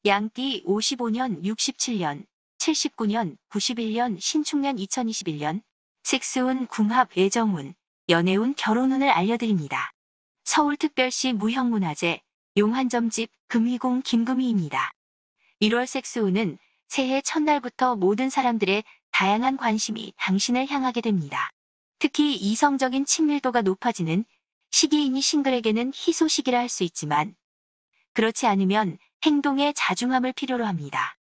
양띠 55년, 67년, 79년, 91년, 신축년 2021년, 섹스운, 궁합, 애정운, 연애운, 결혼운을 알려드립니다. 서울특별시 무형문화재, 용한점집, 금희궁 김금희입니다. 1월 섹스운은 새해 첫날부터 모든 사람들의 다양한 관심이 당신을 향하게 됩니다. 특히 이성적인 친밀도가 높아지는 시기이니 싱글에게는 희소식이라 할 수 있지만 그렇지 않으면 행동에 자중함을 필요로 합니다.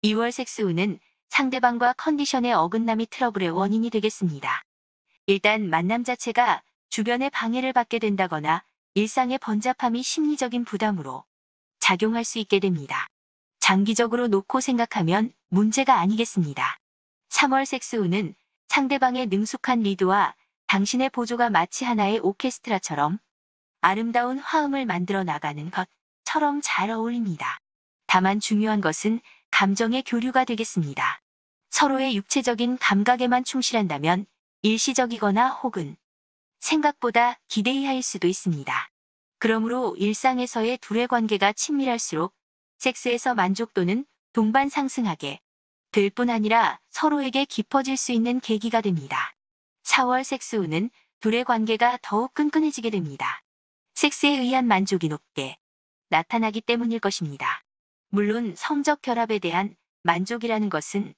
2월 섹스운은 상대방과 컨디션의 어긋남이 트러블의 원인이 되겠습니다. 일단 만남 자체가 주변의 방해를 받게 된다거나 일상의 번잡함이 심리적인 부담으로 작용할 수 있게 됩니다. 장기적으로 놓고 생각하면 문제가 아니겠습니다. 3월 섹스운은 상대방의 능숙한 리드와 당신의 보조가 마치 하나의 오케스트라처럼 아름다운 화음을 만들어 나가는 것처럼 잘 어울립니다. 다만 중요한 것은 감정의 교류가 되겠습니다. 서로의 육체적인 감각에만 충실한다면 일시적이거나 혹은 생각보다 기대이하일 수도 있습니다. 그러므로 일상에서의 둘의 관계가 친밀할수록 섹스에서 만족도는 동반 상승하게 될 뿐 아니라 서로에게 깊어질 수 있는 계기가 됩니다. 4월 섹스운은 둘의 관계가 더욱 끈끈해지게 됩니다. 섹스에 의한 만족이 높게 나타나기 때문일 것입니다. 물론 성적 결합에 대한 만족이라는 것은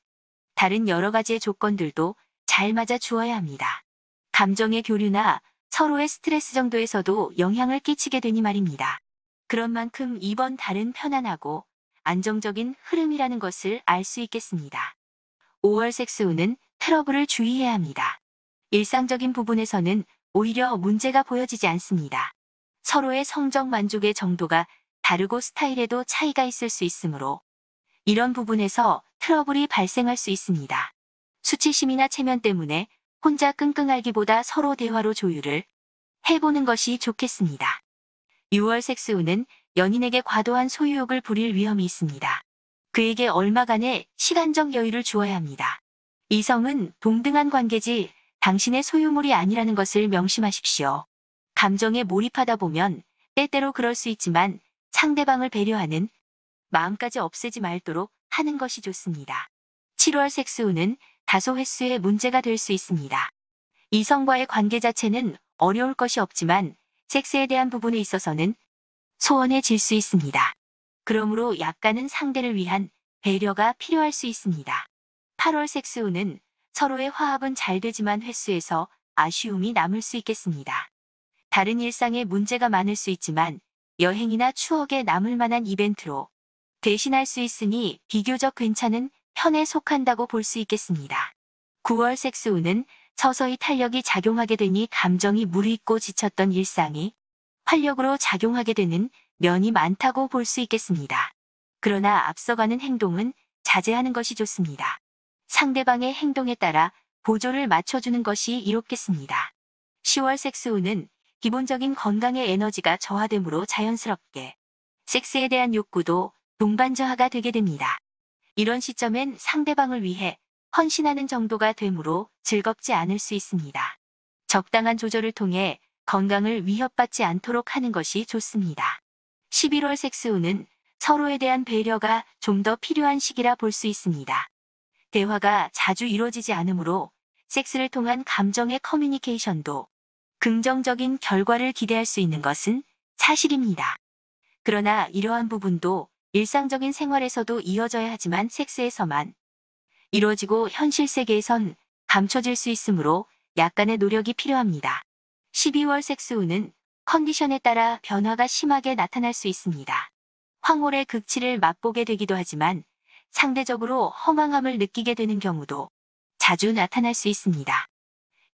다른 여러 가지의 조건들도 잘 맞아 주어야 합니다. 감정의 교류나 서로의 스트레스 정도에서도 영향을 끼치게 되니 말입니다. 그런 만큼 이번 달은 편안하고 안정적인 흐름이라는 것을 알 수 있겠습니다. 5월 섹스운은 트러블을 주의해야 합니다. 일상적인 부분에서는 오히려 문제가 보여지지 않습니다. 서로의 성적 만족의 정도가 다르고 스타일에도 차이가 있을 수 있으므로 이런 부분에서 트러블이 발생할 수 있습니다. 수치심이나 체면 때문에 혼자 끙끙 앓기보다 서로 대화로 조율을 해보는 것이 좋겠습니다. 6월 섹스운은 연인에게 과도한 소유욕을 부릴 위험이 있습니다. 그에게 얼마간의 시간적 여유를 주어야 합니다. 이성은 동등한 관계지 당신의 소유물이 아니라는 것을 명심하십시오. 감정에 몰입하다 보면 때때로 그럴 수 있지만 상대방을 배려하는 마음까지 없애지 말도록 하는 것이 좋습니다. 7월 섹스운은 다소 횟수의 문제가 될 수 있습니다. 이성과의 관계 자체는 어려울 것이 없지만 섹스에 대한 부분에 있어서는 소원해질 수 있습니다. 그러므로 약간은 상대를 위한 배려가 필요할 수 있습니다. 8월 섹스운은 서로의 화합은 잘 되지만 횟수에서 아쉬움이 남을 수 있겠습니다. 다른 일상에 문제가 많을 수 있지만 여행이나 추억에 남을 만한 이벤트로 대신할 수 있으니 비교적 괜찮은 편에 속한다고 볼 수 있겠습니다. 9월 섹스운은 서서히 탄력이 작용하게 되니 감정이 무르익고 지쳤던 일상이 활력으로 작용하게 되는 면이 많다고 볼 수 있겠습니다. 그러나 앞서가는 행동은 자제하는 것이 좋습니다. 상대방의 행동에 따라 보조를 맞춰주는 것이 이롭겠습니다. 10월 섹스운은 기본적인 건강의 에너지가 저하되므로 자연스럽게 섹스에 대한 욕구도 동반 저하가 되게 됩니다. 이런 시점엔 상대방을 위해 헌신하는 정도가 되므로 즐겁지 않을 수 있습니다. 적당한 조절을 통해 건강을 위협받지 않도록 하는 것이 좋습니다. 11월 섹스운은 서로에 대한 배려가 좀 더 필요한 시기라 볼 수 있습니다. 대화가 자주 이루어지지 않으므로 섹스를 통한 감정의 커뮤니케이션도 긍정적인 결과를 기대할 수 있는 것은 사실입니다. 그러나 이러한 부분도 일상적인 생활에서도 이어져야 하지만 섹스에서만 이루어지고 현실 세계에선 감춰질 수 있으므로 약간의 노력이 필요합니다. 12월 섹스운은 컨디션에 따라 변화가 심하게 나타날 수 있습니다. 황홀의 극치를 맛보게 되기도 하지만 상대적으로 허망함을 느끼게 되는 경우도 자주 나타날 수 있습니다.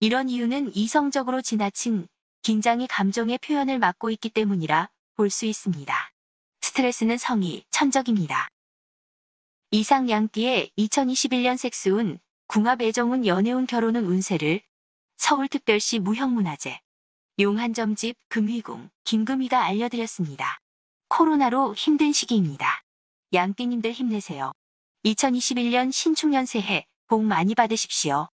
이런 이유는 이성적으로 지나친 긴장이 감정의 표현을 막고 있기 때문이라 볼 수 있습니다. 스트레스는 성이 천적입니다. 이상 양띠의 2021년 섹스운, 궁합 애정운 연애운 결혼운 운세를 서울특별시 무형문화재, 용한점집 금희궁 김금희가 알려드렸습니다. 코로나로 힘든 시기입니다. 양띠님들 힘내세요. 2021년 신축년 새해 복 많이 받으십시오.